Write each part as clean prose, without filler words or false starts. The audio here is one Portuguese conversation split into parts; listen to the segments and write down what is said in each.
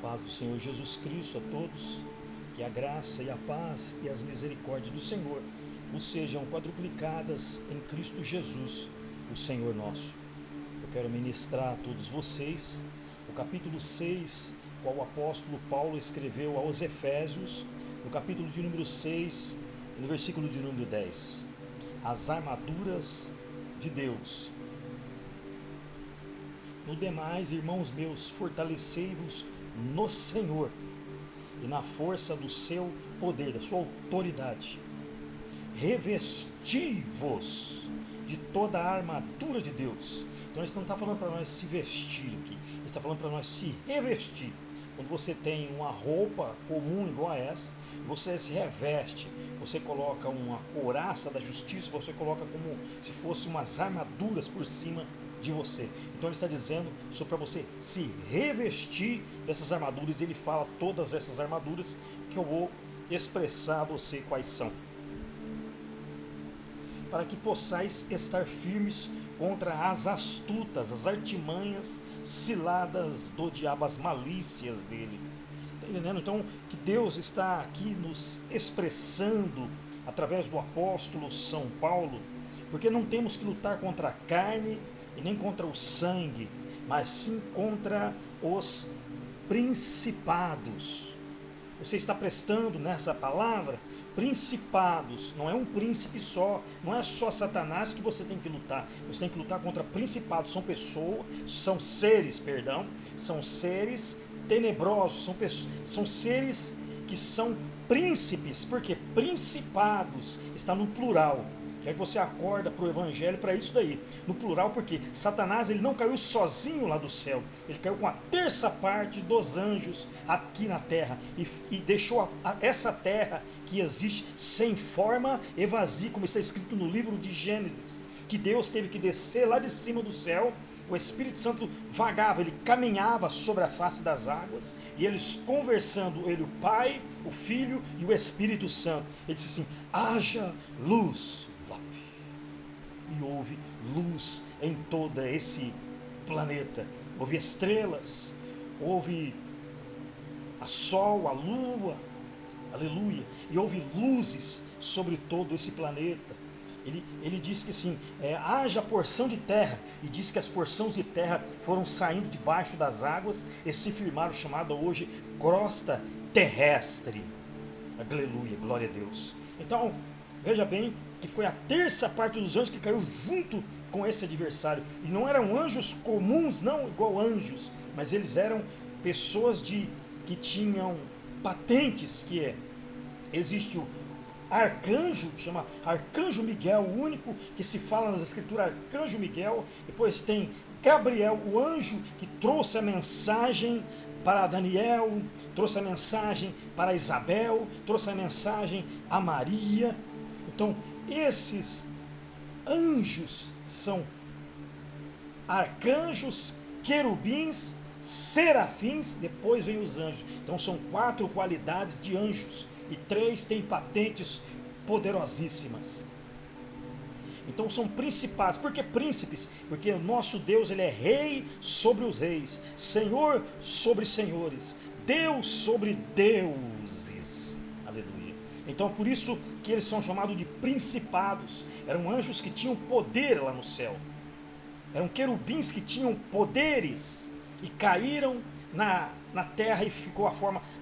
Paz do Senhor Jesus Cristo a todos, que a graça e a paz e as misericórdias do Senhor vos sejam quadruplicadas em Cristo Jesus, o Senhor nosso. Eu quero ministrar a todos vocês o capítulo 6, qual o apóstolo Paulo escreveu aos Efésios, no capítulo de número 6, no versículo de número 10. As armaduras de Deus. No demais, irmãos meus, fortalecei-vos no Senhor e na força do seu poder, da sua autoridade. Revesti-vos de toda a armadura de Deus. Então ele não está falando para nós se vestir aqui, ele está falando para nós se revestir. Quando você tem uma roupa comum igual a essa, você se reveste, você coloca uma couraça da justiça, você coloca como se fosse umas armaduras por cima de você. Então ele está dizendo sobre para você se revestir dessas armaduras. Ele fala todas essas armaduras que eu vou expressar a você quais são, para que possais estar firmes contra as astutas, as artimanhas, ciladas do diabo, as malícias dele. Está entendendo? Então, que Deus está aqui nos expressando através do apóstolo São Paulo, porque não temos que lutar contra a carne e nem contra o sangue, mas sim contra os principados. Você está prestando nessa palavra? Principados, não é um príncipe só, não é só Satanás que você tem que lutar. Você tem que lutar contra principados, são pessoas, são seres tenebrosos, são seres que são príncipes, porque principados está no plural. Quer que você acorda para o evangelho para isso daí, no plural, porque Satanás ele não caiu sozinho lá do céu, ele caiu com a terça parte dos anjos aqui na terra e deixou essa terra que existe sem forma e vazia, como está escrito no livro de Gênesis, que Deus teve que descer lá de cima do céu. O Espírito Santo vagava, ele caminhava sobre a face das águas, e eles conversando, ele, o Pai, o Filho e o Espírito Santo, ele disse assim: haja luz. E houve luz em todo esse planeta. Houve estrelas, houve a sol, a lua, aleluia, e houve luzes sobre todo esse planeta. Ele diz que assim, haja porção de terra, e diz que as porções de terra foram saindo debaixo das águas e se firmaram, chamada hoje crosta terrestre. Aleluia, glória a Deus. Então, veja bem que foi a terça parte dos anjos que caiu junto com esse adversário. E não eram anjos comuns, não igual anjos, mas eles eram pessoas que tinham patentes, existe o arcanjo, chama Arcanjo Miguel, o único que se fala nas escrituras, Arcanjo Miguel. Depois tem Gabriel, o anjo que trouxe a mensagem para Daniel, trouxe a mensagem para Isabel, trouxe a mensagem a Maria. Então, esses anjos são arcanjos, querubins, serafins, depois vem os anjos. Então são 4 qualidades de anjos, e 3 têm patentes poderosíssimas. Então são principados. Por que príncipes? Porque o nosso Deus, ele é rei sobre os reis, Senhor sobre senhores, Deus sobre deuses. Aleluia. Então por isso que eles são chamados de principados. Eram anjos que tinham poder lá no céu, eram querubins que tinham poderes, e caíram na terra, e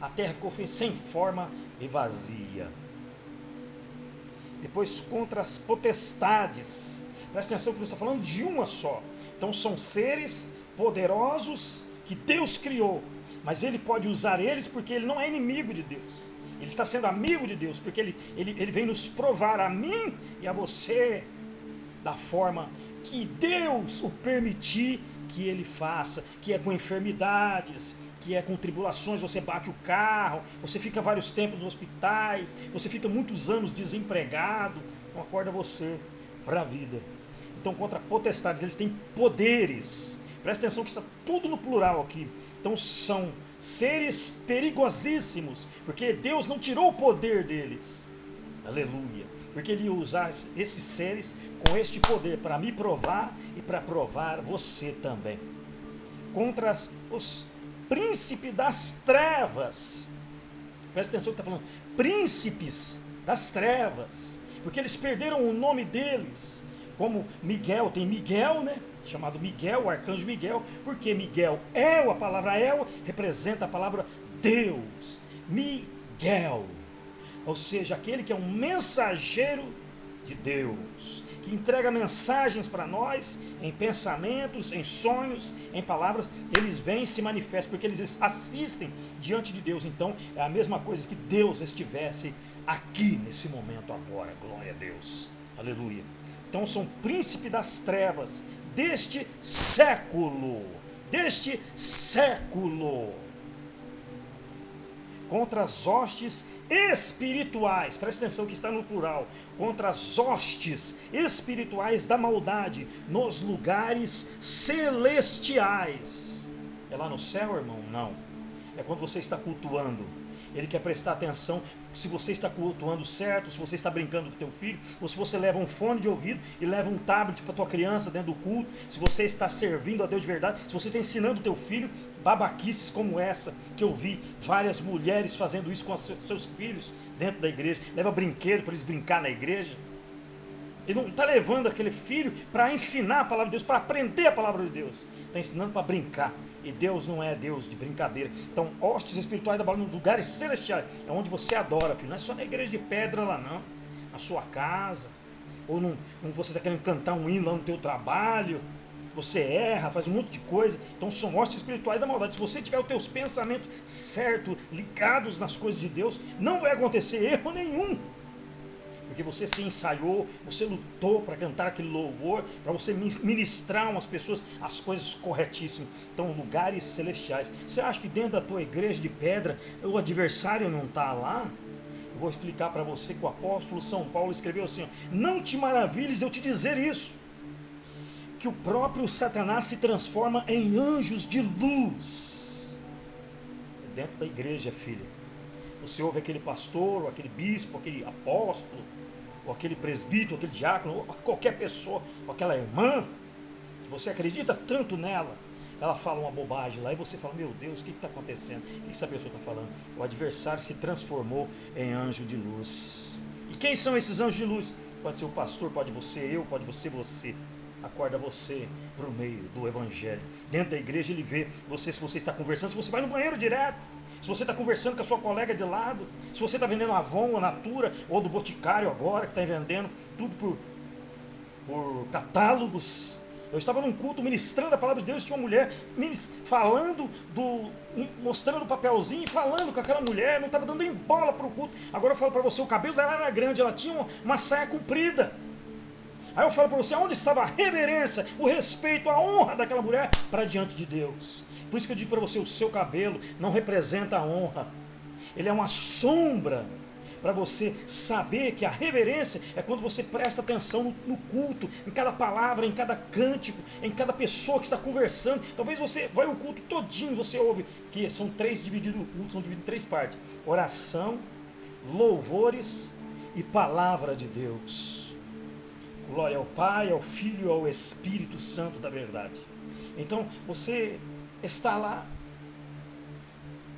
a terra ficou sem forma e vazia. Depois contra as potestades. Presta atenção que eu estou falando de uma só. Então são seres poderosos que Deus criou, mas ele pode usar eles porque ele não é inimigo de Deus. Ele está sendo amigo de Deus, porque ele vem nos provar a mim e a você da forma que Deus o permitir que ele faça, que é com enfermidades, que é com tribulações. Você bate o carro, você fica vários tempos nos hospitais, você fica muitos anos desempregado. Então acorda você para a vida. Então contra potestades, eles têm poderes. Presta atenção que está tudo no plural aqui. Então são seres perigosíssimos, porque Deus não tirou o poder deles. Aleluia. Porque ele ia usar esses seres com este poder para me provar e para provar você também. Contra os príncipe das trevas. Presta atenção que está falando, príncipes das trevas, porque eles perderam o nome deles, como Miguel, tem Miguel, né? Chamado Miguel, o arcanjo Miguel, porque Miguel, a palavra representa a palavra Deus, Miguel, ou seja, aquele que é um mensageiro de Deus, que entrega mensagens para nós, em pensamentos, em sonhos, em palavras. Eles vêm e se manifestam, porque eles assistem diante de Deus. Então é a mesma coisa que Deus estivesse aqui nesse momento agora, glória a Deus, aleluia. Então são príncipes das trevas deste século, contra as hostes espirituais, presta atenção que está no plural, contra as hostes espirituais da maldade nos lugares celestiais. É lá no céu, irmão? Não. É quando você está cultuando. Ele quer prestar atenção se você está cultuando certo, se você está brincando com teu filho, ou se você leva um fone de ouvido e leva um tablet para tua criança dentro do culto, se você está servindo a Deus de verdade, se você está ensinando teu filho babaquices como essa, que eu vi várias mulheres fazendo isso com seus filhos dentro da igreja, leva brinquedo para eles brincar na igreja. Ele não está levando aquele filho para ensinar a palavra de Deus, para aprender a palavra de Deus, está ensinando para brincar. E Deus não é Deus de brincadeira. Então, hostes espirituais da Babilônia, lugares celestiais, é onde você adora, filho. Não é só na igreja de pedra lá, não. Na sua casa. Ou você está querendo cantar um hino lá no teu trabalho. Você erra, faz um monte de coisa. Então, são hostes espirituais da maldade. Se você tiver os teus pensamentos certos, ligados nas coisas de Deus, não vai acontecer erro nenhum. Porque você se ensaiou, você lutou para cantar aquele louvor, para você ministrar umas pessoas as coisas corretíssimas. Então, lugares celestiais. Você acha que dentro da tua igreja de pedra o adversário não está lá? Eu vou explicar para você que o apóstolo São Paulo escreveu assim: ó, não te maravilhes de eu te dizer isso, que o próprio Satanás se transforma em anjos de luz. Dentro da igreja, filha. Você ouve aquele pastor, ou aquele bispo, aquele apóstolo, ou aquele presbítero, aquele diácono, ou qualquer pessoa, ou aquela irmã, que você acredita tanto nela, ela fala uma bobagem lá, e você fala, meu Deus, o que está acontecendo? O que essa pessoa está falando? O adversário se transformou em anjo de luz. E quem são esses anjos de luz? Pode ser o pastor, pode ser eu, pode ser você. Acorda você para o meio do evangelho. Dentro da igreja ele vê você, se você está conversando, se você vai no banheiro direto, se você está conversando com a sua colega de lado, se você está vendendo Avon, a Natura, ou do Boticário agora, que está vendendo tudo por catálogos. Eu estava num culto ministrando a palavra de Deus, tinha uma mulher falando, mostrando o papelzinho, falando com aquela mulher, não estava dando nem bola para o culto. Agora eu falo para você, o cabelo dela era grande, ela tinha uma saia comprida. Aí eu falo para você, onde estava a reverência, o respeito, a honra daquela mulher para diante de Deus? Por isso que eu digo para você, o seu cabelo não representa a honra. Ele é uma sombra para você saber que a reverência é quando você presta atenção no culto, em cada palavra, em cada cântico, em cada pessoa que está conversando. Talvez você vai o culto todinho, você ouve que são divididos em três partes: oração, louvores e palavra de Deus. Glória ao Pai, ao Filho e ao Espírito Santo da verdade. Então você está lá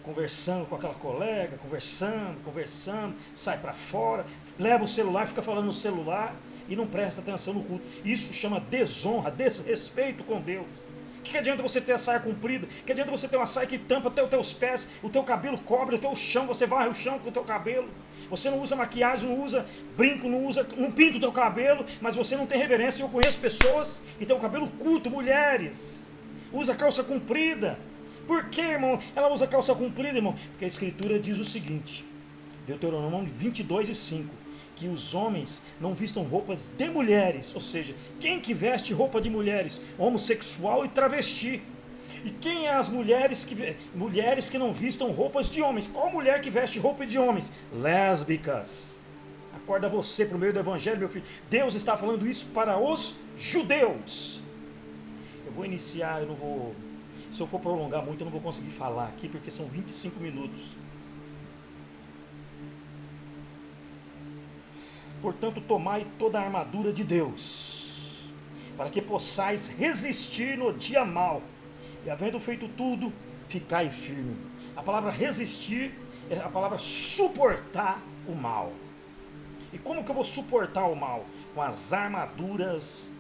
conversando com aquela colega, conversando, sai para fora, leva o celular, fica falando no celular e não presta atenção no culto. Isso chama desonra, desrespeito com Deus. O que adianta você ter a saia comprida? Que adianta você ter uma saia que tampa até os teus pés, o teu cabelo cobre o teu chão, você varre o chão com o teu cabelo. Você não usa maquiagem, não usa brinco, não pinta o teu cabelo, mas você não tem reverência. Eu conheço pessoas que têm o cabelo curto, mulheres, usa calça comprida. Por que, irmão? Ela usa calça comprida, irmão? Porque a Escritura diz o seguinte, Deuteronômio 22:5, que os homens não vistam roupas de mulheres, ou seja, quem que veste roupa de mulheres? Homossexual e travesti. E quem é as mulheres que não vistam roupas de homens? Qual mulher que veste roupa de homens? Lésbicas. Acorda você para o meio do evangelho, meu filho. Deus está falando isso para os judeus. Eu vou iniciar, se eu for prolongar muito, eu não vou conseguir falar aqui, porque são 25 minutos. Portanto, tomai toda a armadura de Deus, para que possais resistir no dia mau, E havendo feito tudo, ficai firme. A palavra resistir é a palavra suportar o mal. E como que eu vou suportar o mal? Com as armaduras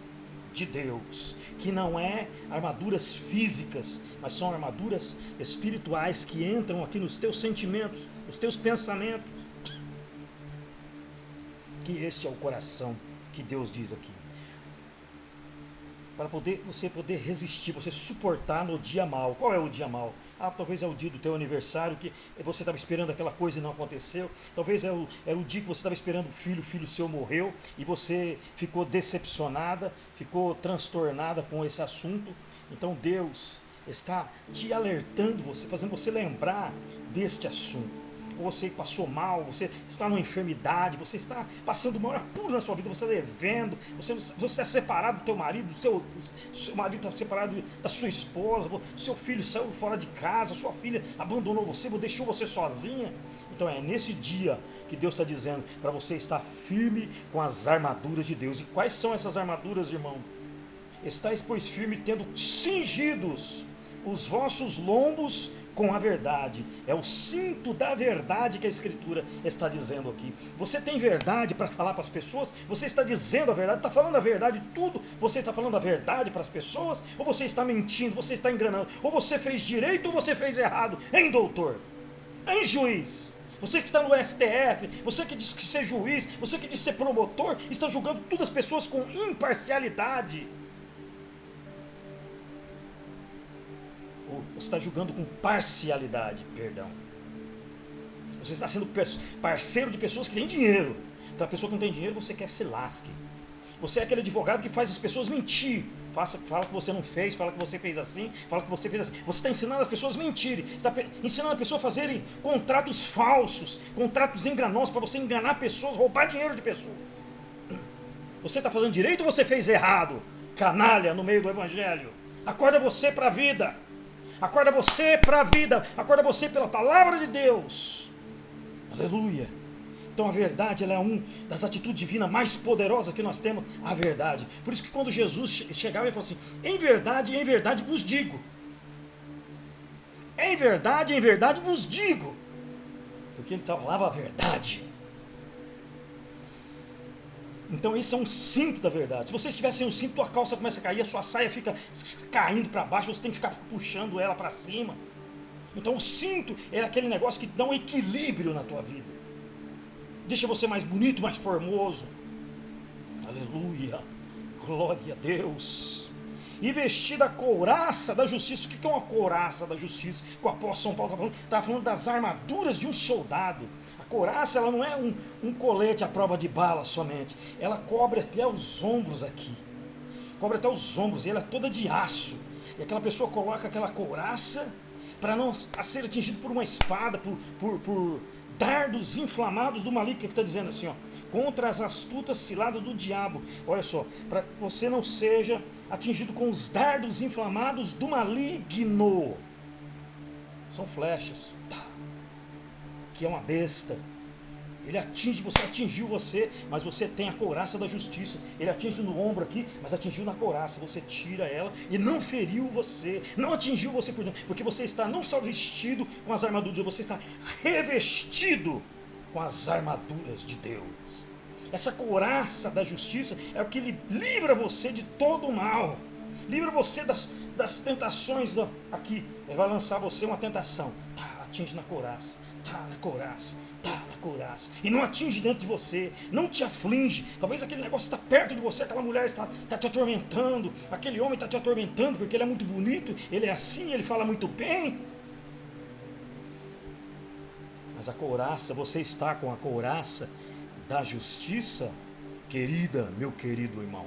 de Deus, que não é armaduras físicas, mas são armaduras espirituais que entram aqui nos teus sentimentos, nos teus pensamentos. Que este é o coração que Deus diz aqui. Para você poder resistir, você suportar no dia mau. Qual é o dia mau? Talvez é o dia do teu aniversário, que você estava esperando aquela coisa e não aconteceu. Talvez é o dia que você estava esperando o filho seu morreu, e você ficou decepcionada, ficou transtornada com esse assunto. Então Deus está te alertando, fazendo você lembrar deste assunto. Ou você passou mal, você está numa enfermidade, você está passando uma hora pura na sua vida, você está devendo, você está separado do teu marido, seu marido está separado da sua esposa, seu filho saiu fora de casa, sua filha abandonou você, deixou você sozinha. Então é nesse dia que Deus está dizendo para você estar firme com as armaduras de Deus. E quais são essas armaduras, irmão? Estais, pois, firme, tendo cingidos os vossos lombos com a verdade. É o cinto da verdade que a Escritura está dizendo aqui. Você tem verdade para falar para as pessoas? Você está dizendo a verdade? Está falando a verdade tudo? Você está falando a verdade para as pessoas? Ou você está mentindo? Você está enganando? Ou você fez direito ou você fez errado? Hein, doutor? Hein, juiz? Você que está no STF, você que diz que ser juiz, você que diz ser promotor, está julgando todas as pessoas com imparcialidade. Você está julgando com parcialidade, perdão. Você está sendo parceiro de pessoas que têm dinheiro. Então a pessoa que não tem dinheiro, você quer se lasque. Você é aquele advogado que faz as pessoas mentir. Fala que você não fez, fala que você fez assim, fala que você fez assim. Você está ensinando as pessoas a mentirem. Você está ensinando as pessoas a fazerem contratos falsos, contratos enganosos, para você enganar pessoas, roubar dinheiro de pessoas. Você está fazendo direito ou você fez errado? Canalha no meio do evangelho. Acorda você para a vida. Acorda você para a vida. Acorda você pela palavra de Deus. Aleluia. Então a verdade, ela é uma das atitudes divinas mais poderosas que nós temos, a verdade. Por isso que quando Jesus chegava, ele falou assim: em verdade vos digo. Em verdade vos digo. Porque ele falava a verdade. Então esse é um cinto da verdade. Se você estiver sem o cinto, tua calça começa a cair, a sua saia fica caindo para baixo, você tem que ficar puxando ela para cima. Então o cinto é aquele negócio que dá um equilíbrio na tua vida. Deixa você mais bonito, mais formoso. Aleluia. Glória a Deus. E vestida a couraça da justiça. O que é uma couraça da justiça? Que o apóstolo São Paulo está falando das armaduras de um soldado. A couraça, ela não é um colete à prova de bala somente. Ela cobre até os ombros aqui. Cobre até os ombros. E ela é toda de aço. E aquela pessoa coloca aquela couraça para não ser atingido por uma espada, por dardos inflamados do maligno. Que está dizendo assim, ó, contra as astutas ciladas do diabo. Olha só, para que você não seja atingido com os dardos inflamados do maligno. São flechas, que é uma besta. Ele atinge, você atingiu você, mas você tem a couraça da justiça. Ele atinge no ombro aqui, mas atingiu na couraça. Você tira ela e não feriu você, não atingiu você por dentro, porque você está não só vestido com as armaduras, você está revestido com as armaduras de Deus. Essa couraça da justiça é o que livra você de todo o mal, livra você das tentações. Aqui, ele vai lançar você uma tentação, atinge na couraça, na couraça, na couraça, e não atinge dentro de você, não te aflige. Talvez aquele negócio está perto de você, aquela mulher está te atormentando, aquele homem está te atormentando porque ele é muito bonito, ele é assim, ele fala muito bem. Mas a couraça, você está com a couraça da justiça, querida, meu querido irmão,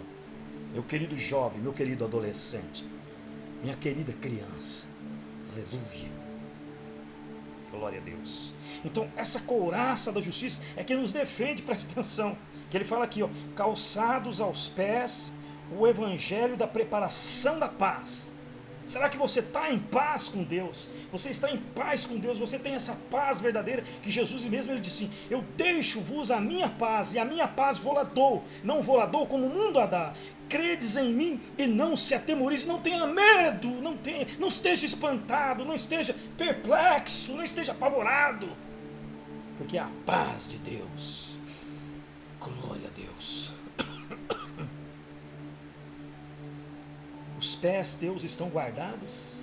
meu querido jovem, meu querido adolescente, minha querida criança. Aleluia. Glória a Deus. Então essa couraça da justiça é que nos defende, presta atenção, que ele fala aqui, ó, calçados aos pés o evangelho da preparação da paz. Será que você está em paz com Deus? Você está em paz com Deus? Você tem essa paz verdadeira que Jesus mesmo ele disse: eu deixo-vos a minha paz, e a minha paz vou lá dou, não vou lá dou como o mundo a dá. credes em mim e não se atemorize, não tenha medo, não esteja espantado, não esteja perplexo, não esteja apavorado, porque é a paz de Deus. Glória a Deus. Os pés teus estão guardados?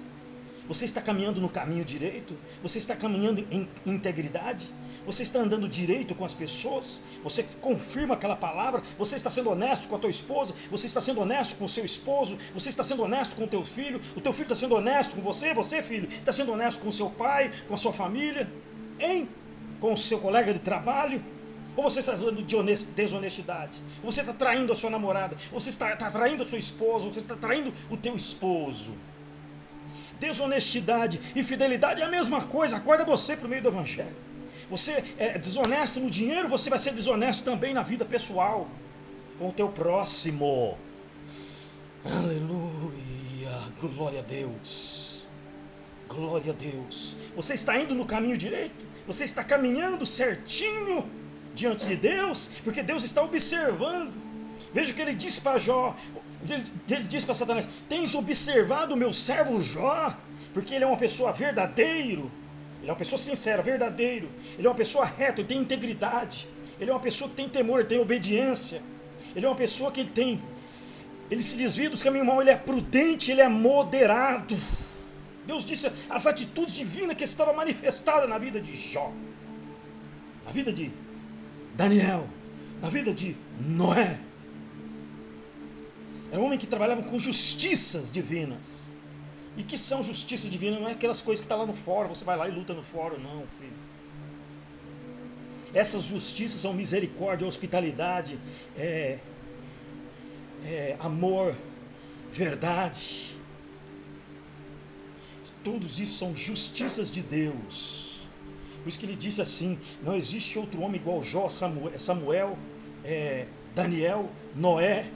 Você está caminhando no caminho direito? Você está caminhando em integridade? Você está andando direito com as pessoas? Você confirma aquela palavra? Você está sendo honesto com a tua esposa? Você está sendo honesto com o seu esposo? Você está sendo honesto com o teu filho? O teu filho está sendo honesto com você? Você, filho, está sendo honesto com o seu pai? Com a sua família? Hein? Com o seu colega de trabalho? Ou você está fazendo desonestidade? Ou você está traindo a sua namorada? Ou você está traindo a sua esposa? Ou você está traindo o teu esposo? Desonestidade, infidelidade é a mesma coisa. Acorda você por meio do evangelho. Você é desonesto no dinheiro, você vai ser desonesto também na vida pessoal, com o teu próximo. Aleluia, glória a Deus. Glória a Deus. Você está indo no caminho direito? Você está caminhando certinho diante de Deus? Porque Deus está observando. Veja o que ele disse para Jó. Ele disse para Satanás: tens observado o meu servo Jó? Porque ele é uma pessoa verdadeiro. Ele é uma pessoa sincera, verdadeiro. Ele é uma pessoa reta, ele tem integridade. Ele é uma pessoa que tem temor, ele tem obediência. Ele é uma pessoa que ele se desvia dos caminhos maus, ele é prudente, ele é moderado. Deus disse as atitudes divinas que estavam manifestadas na vida de Jó, na vida de Daniel, na vida de Noé. Era um homem que trabalhava com justiças divinas. E que são justiças divinas? Não é aquelas coisas que estão lá no fórum, você vai lá e luta no fórum, não, filho. Essas justiças são misericórdia, hospitalidade, amor, verdade. Todos isso são justiças de Deus. Por isso que ele disse assim: não existe outro homem igual Jó, Samuel, Daniel, Noé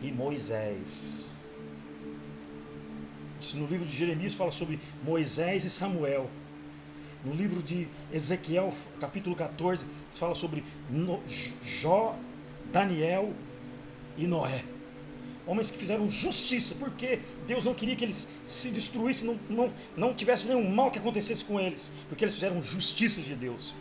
e Moisés. Isso no livro de Jeremias fala sobre Moisés e Samuel. No livro de Ezequiel, capítulo 14, se fala sobre Jó, Daniel e Noé. Homens que fizeram justiça, porque Deus não queria que eles se destruíssem, não tivesse nenhum mal que acontecesse com eles, porque eles fizeram justiças de Deus.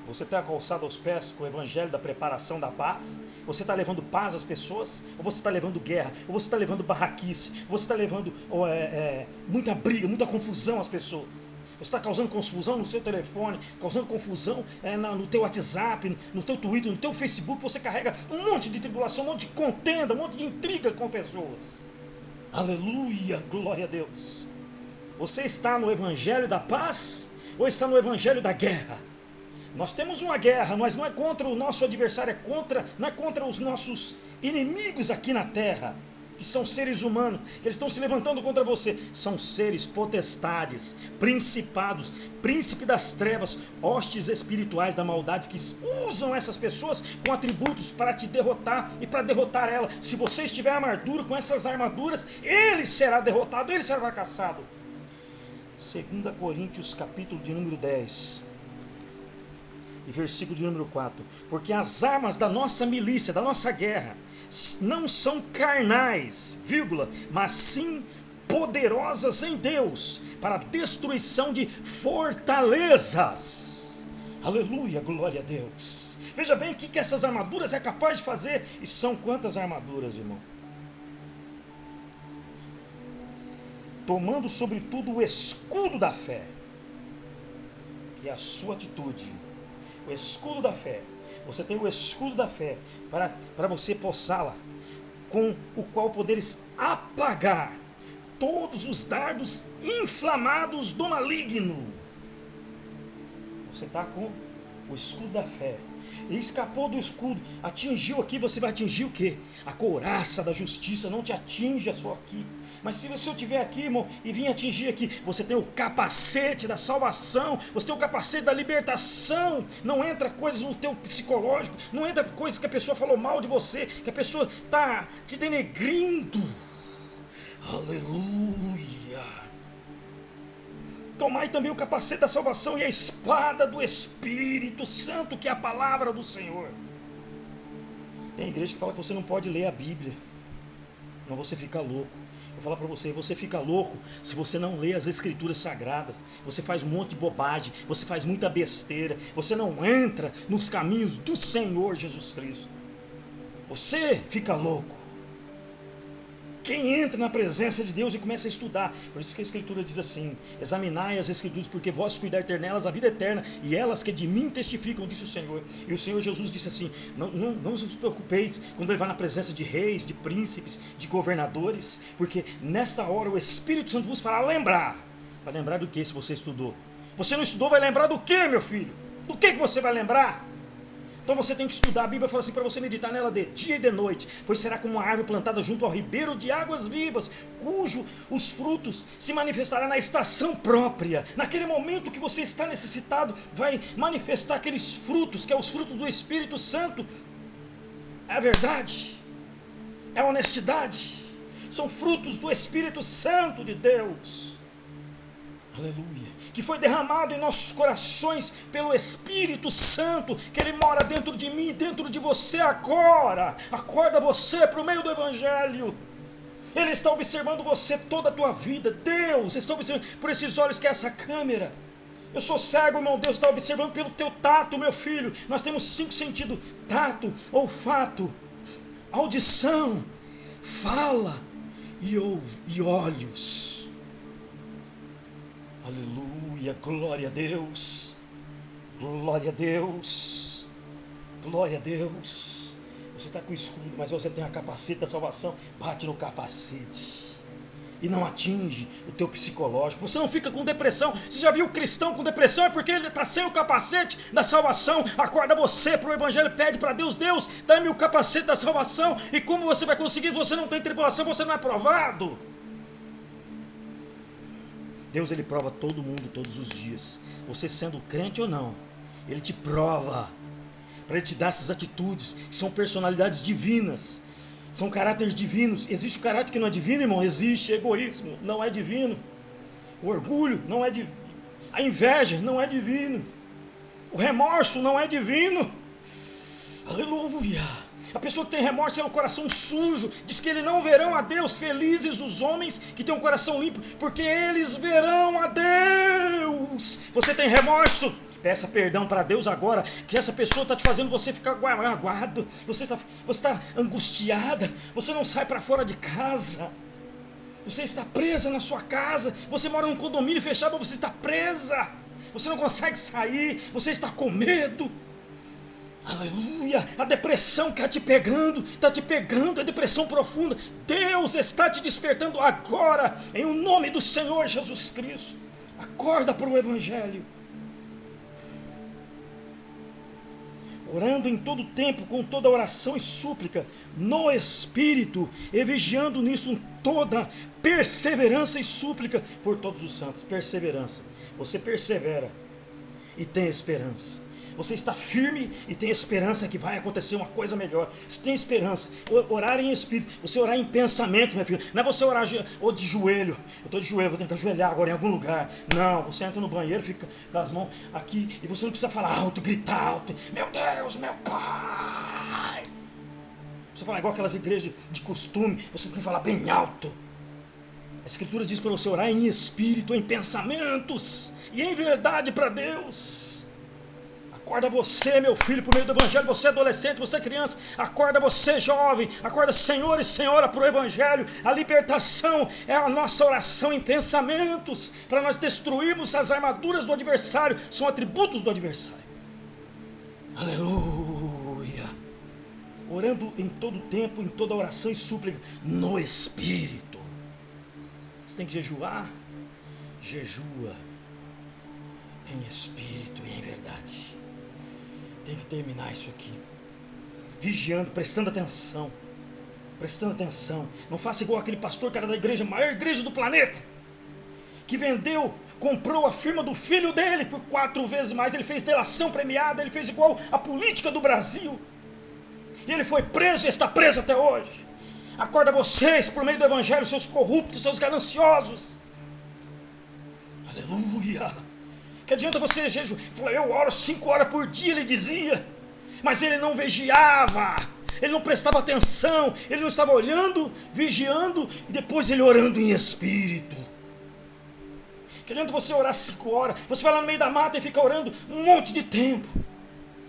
Você está calçado aos pés com o evangelho da preparação da paz? Você está levando paz às pessoas? Ou você está levando guerra? Ou você está levando barraquice? Ou você está levando muita briga, muita confusão às pessoas? Você está causando confusão no seu telefone, causando confusão no teu WhatsApp, no teu Twitter, no teu Facebook. Você carrega um monte de tribulação, um monte de contenda, um monte de intriga com pessoas. Aleluia, glória a Deus. Você está no evangelho da paz ou está no evangelho da guerra? Nós temos uma guerra, mas não é contra o nosso adversário, não é contra os nossos inimigos aqui na terra, que são seres humanos, que eles estão se levantando contra você. São seres, potestades, principados, príncipe das trevas, hostes espirituais da maldade, que usam essas pessoas com atributos para te derrotar e para derrotar ela. Se você estiver armadura com essas armaduras, ele será derrotado, ele será fracassado. 2 Coríntios, capítulo de número 10. E versículo de número 4: porque as armas da nossa milícia, da nossa guerra, não são carnais, mas sim poderosas em Deus, para a destruição de fortalezas. Aleluia, glória a Deus. Veja bem o que essas armaduras é capaz de fazer. E são quantas armaduras, irmão? Tomando sobretudo o escudo da fé, que é a sua atitude. O escudo da fé. Você tem o escudo da fé para você possá-la, com o qual poderes apagar todos os dardos inflamados do maligno. Você está com o escudo da fé. E escapou do escudo, atingiu aqui, você vai atingir o quê? A couraça da justiça não te atinge só aqui. Mas se eu estiver aqui, irmão, e vim atingir aqui, você tem o capacete da salvação, você tem o capacete da libertação. Não entra coisas no teu psicológico, não entra coisas que a pessoa falou mal de você, que a pessoa está te denegrindo. Aleluia. Tomai também o capacete da salvação e a espada do Espírito Santo, que é a palavra do Senhor. Tem igreja que fala que você não pode ler a Bíblia. Não, você fica louco. Vou falar para você, você fica louco se você não lê as escrituras sagradas. Você faz um monte de bobagem, você faz muita besteira, você não entra nos caminhos do Senhor Jesus Cristo. Você fica louco. Quem entra na presença de Deus e começa a estudar, por isso que a Escritura diz assim: examinai as Escrituras, porque vós cuidar ter nelas a vida eterna, e elas que de mim testificam, disse o Senhor. E o Senhor Jesus disse assim: não vos preocupeis quando ele vai na presença de reis, de príncipes, de governadores, porque nesta hora o Espírito Santo vos fará lembrar. Vai lembrar do que se você estudou? Você não estudou, vai lembrar do que, meu filho? Do que você vai lembrar? Então você tem que estudar. A Bíblia fala assim, para você meditar nela de dia e de noite, pois será como uma árvore plantada junto ao ribeiro de águas vivas, cujo os frutos se manifestará na estação própria. Naquele momento que você está necessitado, vai manifestar aqueles frutos, que é os frutos do Espírito Santo. É a verdade, é a honestidade, são frutos do Espírito Santo de Deus. Aleluia. Que foi derramado em nossos corações pelo Espírito Santo, que Ele mora dentro de mim, dentro de você agora. Acorda você por meio do Evangelho. Ele está observando você toda a tua vida. Deus está observando por esses olhos que é essa câmera. Eu sou cego, irmão. Deus está observando pelo teu tato, meu filho. Nós temos 5 sentidos: tato, olfato, audição, fala e olhos. Aleluia, glória a Deus, glória a Deus, glória a Deus. Você está com escudo, mas você tem a capacete da salvação. Bate no capacete e não atinge o teu psicológico. Você não fica com depressão. Você já viu o cristão com depressão? É porque ele está sem o capacete da salvação. Acorda você para o Evangelho, pede para Deus: Deus, dá-me o capacete da salvação. E como você vai conseguir? Você não tem tribulação, você não é provado. Deus, Ele prova todo mundo todos os dias. Você sendo crente ou não, Ele te prova, para Ele te dar essas atitudes, que são personalidades divinas, são caráteres divinos. Existe o caráter que não é divino, irmão? Existe. Egoísmo não é divino. O orgulho não é divino. A inveja não é divino. O remorso não é divino. Aleluia. A pessoa que tem remorso tem um coração sujo. Diz que eles não verão a Deus. Felizes os homens que têm um coração limpo, porque eles verão a Deus. Você tem remorso? Peça perdão para Deus agora, que essa pessoa está te fazendo você ficar aguado. Você está angustiada. Você não sai para fora de casa. Você está presa na sua casa. Você mora num condomínio fechado, mas você está presa. Você não consegue sair. Você está com medo. Aleluia, a depressão está te pegando, a depressão profunda. Deus está te despertando agora, em o nome do Senhor Jesus Cristo. Acorda para o Evangelho. Orando em todo tempo, com toda oração e súplica, no Espírito, e vigiando nisso toda perseverança e súplica por todos os santos. Perseverança, você persevera e tem esperança. Você está firme e tem esperança que vai acontecer uma coisa melhor. Você tem esperança. Orar em espírito, você orar em pensamento, meu filho. Não é você orar ou de joelho. Eu estou de joelho, vou ter que ajoelhar agora em algum lugar. Não, você entra no banheiro, fica com as mãos aqui e você não precisa falar alto, gritar alto. Meu Deus, meu Pai. Você fala igual aquelas igrejas de costume, você tem que falar bem alto. A Escritura diz para você orar em espírito, em pensamentos e em verdade para Deus. Acorda você, meu filho, por meio do Evangelho. Você adolescente, você criança. Acorda você, jovem. Acorda, senhor e senhora, para o Evangelho. A libertação é a nossa oração em pensamentos, para nós destruirmos as armaduras do adversário. São atributos do adversário. Aleluia. Orando em todo tempo, em toda oração e súplica, no Espírito. Você tem que jejuar. Jejua em espírito e em verdade. Tem que terminar isso aqui. Vigiando, prestando atenção. Prestando atenção. Não faça igual aquele pastor que era da igreja, maior igreja do planeta, que comprou a firma do filho dele por 4 vezes mais. Ele fez delação premiada. Ele fez igual a política do Brasil. E ele foi preso e está preso até hoje. Acorda vocês, por meio do Evangelho, seus corruptos, seus gananciosos. Aleluia. Que adianta você jejuar? Eu oro 5 horas por dia, ele dizia. Mas ele não vigiava. ele não prestava atenção, ele não estava olhando, vigiando e depois ele orando em espírito. Que adianta você orar 5 horas, você vai lá no meio da mata e fica orando um monte de tempo.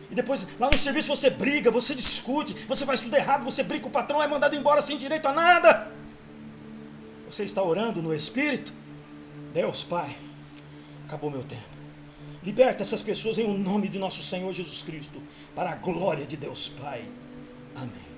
E depois lá no serviço você briga, você discute, você faz tudo errado, você briga com o patrão, é mandado embora sem direito a nada. Você está orando no Espírito? Deus Pai, acabou meu tempo. Liberta essas pessoas em o nome de nosso Senhor Jesus Cristo, para a glória de Deus Pai. Amém.